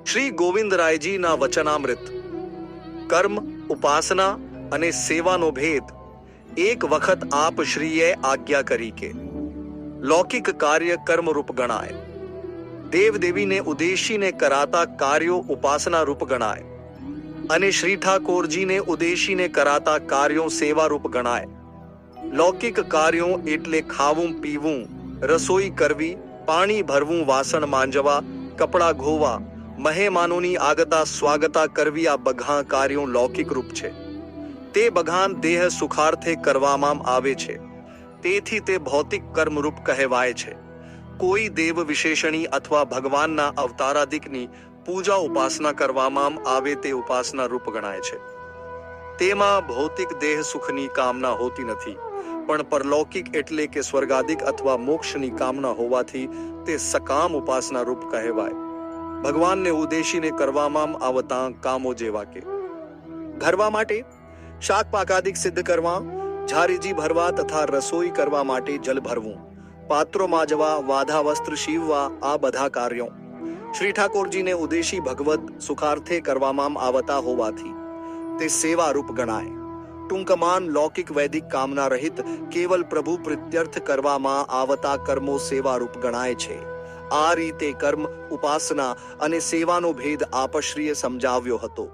શ્રી ગોવિંદરાયજીના વચનામૃત કર્મ, ઉપાસના અને સેવાનો ભેદ એક વખત આપ શ્રીએ આજ્ઞા કરી કે લૌકિક કાર્ય કર્મરૂપ ગણાય, દેવદેવીને ઉદ્દેશીને કરાતા કાર્યો ઉપાસના રૂપ ગણાય અને શ્રી ઠાકોરજીને ઉદ્દેશીને કરાતા કાર્યો સેવા રૂપ ગણાય. લૌકિક કાર્યો એટલે ખાવું પીવું, રસોઈ કરવી, પાણી ભરવું, વાસણ માંજવા, કપડાં ધોવા, મહેમાનોની આગતા સ્વાગતા કરવી, આ બધાં કાર્યો લૌકિક રૂપ છે. તે બધાં દેહ સુખાર્થે કરવામાં આવે છે, તેથી તે ભૌતિક કર્મરૂપ કહેવાય છે. કોઈ દેવ વિશેષણી અથવા ભગવાનના અવતારાદિકની પૂજા ઉપાસના કરવામાં આવે તે ઉપાસના રૂપ ગણાય છે. તેમાં ભૌતિક દેહ સુખની કામના હોતી નથી, પણ પરલૌકિક એટલે કે સ્વર્ગાદિક અથવા મોક્ષની કામના હોવાથી તે સકામ ઉપાસના રૂપ કહેવાય. ભગવાનને ઉદ્દેશીને કરવામાં આવતા કામો જેવા કે ઘરવા માટે શાક પાકાદિક સિદ્ધ કરવા, ઝારીજી ભરવા તથા રસોઈ કરવા માટે જલ ભરવું, પાત્રો માજવા, વાધા વસ્ત્ર સીવવા, આ બધા કાર્યો શ્રી ઠાકોરજીને ઉદ્દેશી ભગવત સુખાર્થે કરવામાં આવતા હોવાથી તે સેવા રૂપ ગણાય. ટૂંકમાં લૌકિક વૈદિક કામના રહિત કેવલ પ્રભુ પ્રીત્યર્થ કરવામાં આવતા કર્મો સેવા રૂપ ગણાય છે. આ રીતે કર્મ, ઉપાસના અને સેવાનો ભેદ આપશ્રીએ સમજાવ્યો હતો.